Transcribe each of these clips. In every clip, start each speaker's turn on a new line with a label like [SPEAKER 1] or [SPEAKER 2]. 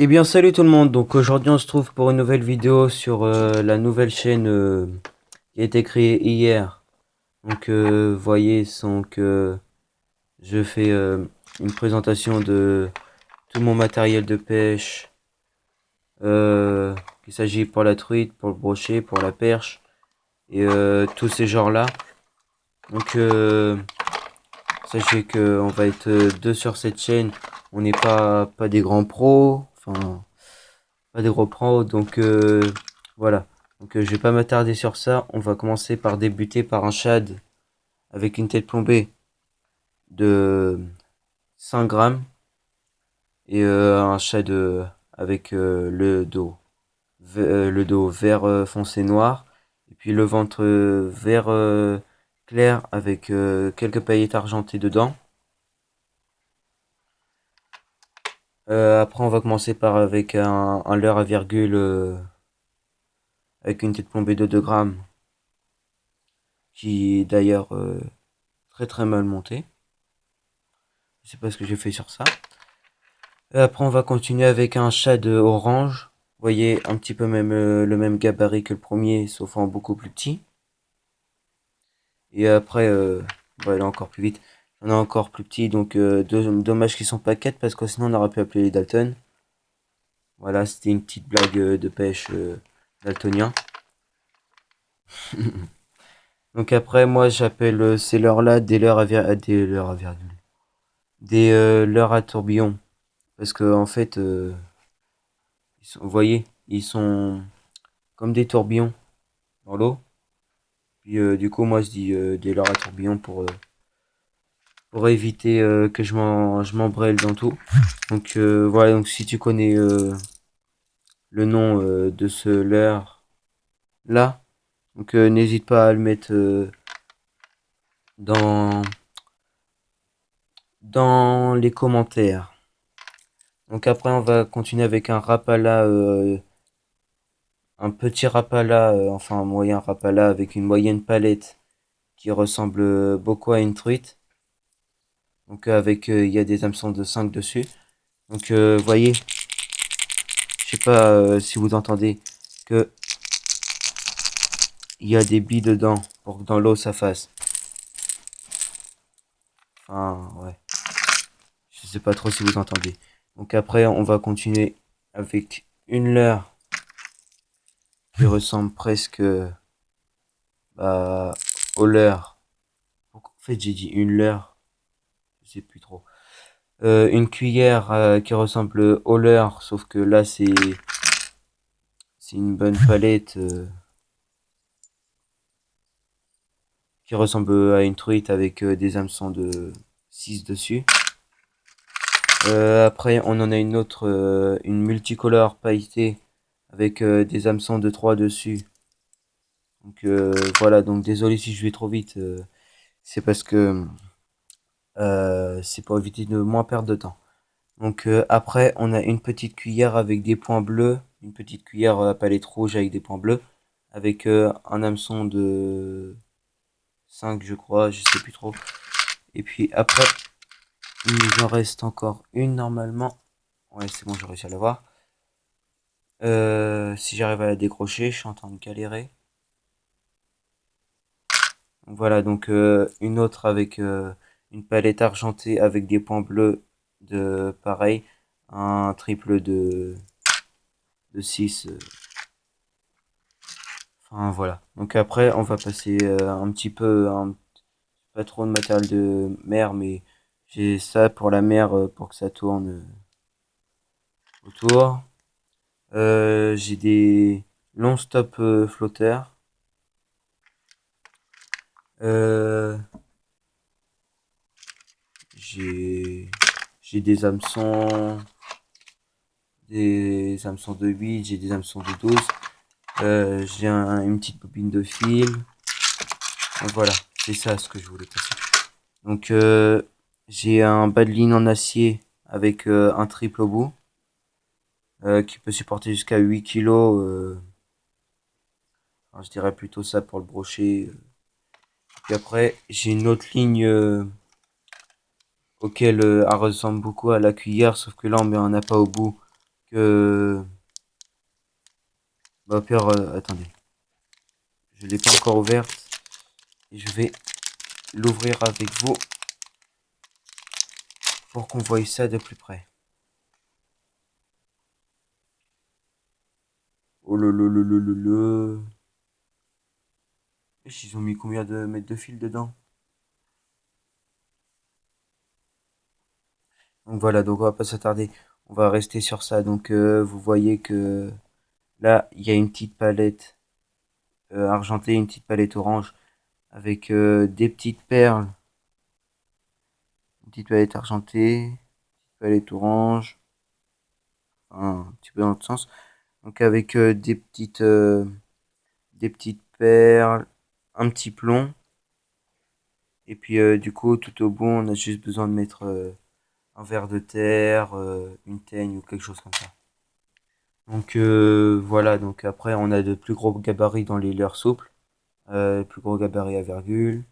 [SPEAKER 1] Eh bien salut tout le monde, donc aujourd'hui on se trouve pour une nouvelle vidéo sur la nouvelle chaîne qui a été créée hier. Donc voyez, donc je fais une présentation de tout mon matériel de pêche, qu'il s'agit pour la truite, pour le brochet, pour la perche et tous ces genres là. Donc sachez que on va être deux sur cette chaîne, on n'est pas des grands pros, enfin pas des gros pros, donc voilà. Donc je vais pas m'attarder sur ça. On va commencer par débuter par un shad avec une tête plombée de 5 grammes et un shad avec le dos vert foncé noir et puis le ventre vert clair avec quelques paillettes argentées dedans. Après on va commencer par avec un leurre à virgule avec une tête plombée de 2 grammes qui est d'ailleurs très très mal monté. Je sais pas ce que j'ai fait sur ça. Après, on va continuer avec un shad orange. Vous voyez, un petit peu même le même gabarit que le premier, sauf en beaucoup plus petit. Et après, on va aller encore plus vite. On a encore plus petit, donc dommage qu'ils sont pas 4 parce que sinon on aurait pu appeler les Dalton. Voilà, c'était une petite blague de pêche daltonien. Donc après, moi j'appelle ces leurres-là des leurres des leurres à virgule. Des leurres à tourbillon. Parce que en fait, vous voyez, ils sont comme des tourbillons dans l'eau. Puis du coup, moi je dis des leurres à tourbillon pour éviter que je m'embrêle dans tout. Donc voilà, donc si tu connais le nom de ce leurre là, donc n'hésite pas à le mettre dans dans les commentaires. Donc après, on va continuer avec un rapala, un petit rapala, enfin un moyen rapala avec une moyenne palette qui ressemble beaucoup à une truite. Donc avec il y a des hameçons de 5 dessus. Donc voyez, je sais pas si vous entendez que il y a des billes dedans pour que dans l'eau ça fasse. Enfin ouais, je sais pas trop si vous entendez. Donc après on va continuer avec une leurre qui ressemble presque bah, au leurre. En fait j'ai dit une leurre, je sais plus trop. Une cuillère qui ressemble au leurre, sauf que là c'est une bonne palette qui ressemble à une truite avec des hameçons de 6 dessus. Après, on en a une autre, une multicolore pailletée avec des hameçons de 3 dessus. Donc voilà, donc désolé si je vais trop vite, c'est parce que c'est pour éviter de moins perdre de temps. Donc après, on a une petite cuillère avec des points bleus, une petite cuillère à palette rouge avec des points bleus, avec un hameçon de 5 je crois, je sais plus trop. Et puis après, il nous en reste encore une normalement. Ouais, c'est bon, j'ai réussi à l'avoir. Si j'arrive à la décrocher, je suis en train de galérer. Donc voilà, donc une autre avec une palette argentée avec des points bleus de pareil. Un triple de 6. Enfin voilà. Donc après, on va passer un petit peu, pas trop de matériel de mer, mais j'ai ça pour la mer pour que ça tourne autour. J'ai des longs stop flotteurs. Euh, j'ai j'ai des hameçons de 8, j'ai des hameçons de 12. J'ai une petite bobine de fil. Donc voilà, c'est ça ce que je voulais passer. Donc j'ai un bas de ligne en acier avec un triple au bout qui peut supporter jusqu'à 8 kilos. Enfin, je dirais plutôt ça pour le brochet. Puis après, j'ai une autre ligne auquel elle ressemble beaucoup à la cuillère, sauf que là on met un appât au bout que... Bah, au pire, attendez. Je l'ai pas encore ouverte. Et je vais l'ouvrir avec vous pour qu'on voie ça de plus près. Oh là là là là là là. Ils ont mis combien de mètres de fil dedans? Donc voilà, donc on va pas s'attarder. On va rester sur ça. Donc vous voyez que là, il y a une petite palette argentée, une petite palette orange avec des petites perles. Une petite palette argentée, une petite palette orange, enfin, un petit peu dans l'autre sens. Donc avec des petites perles, un petit plomb. Et puis du coup, tout au bout, on a juste besoin de mettre un verre de terre, une teigne ou quelque chose comme ça. Donc voilà, donc après on a de plus gros gabarits dans les leurres souples, plus gros gabarits à virgule,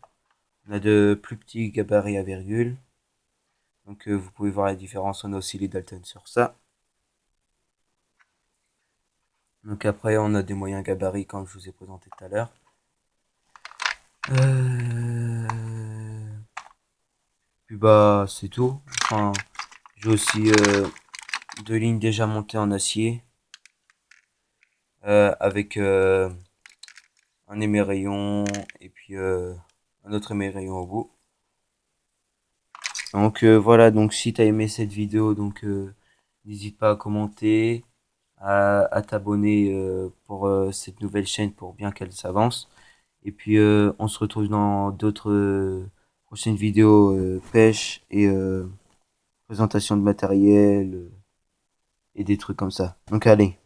[SPEAKER 1] on a de plus petits gabarits à virgule, donc vous pouvez voir la différence, on a aussi les Dalton sur ça. Donc après on a des moyens gabarits comme je vous ai présenté tout à l'heure. Puis bah c'est tout. Enfin, j'ai aussi deux lignes déjà montées en acier avec un émerillon et puis un autre émerillon au bout. Donc voilà, donc si t'as aimé cette vidéo, donc n'hésite pas à commenter, à t'abonner pour cette nouvelle chaîne pour bien qu'elle s'avance. Et puis on se retrouve dans d'autres prochaines vidéos pêche et présentation de matériel et des trucs comme ça. Donc allez.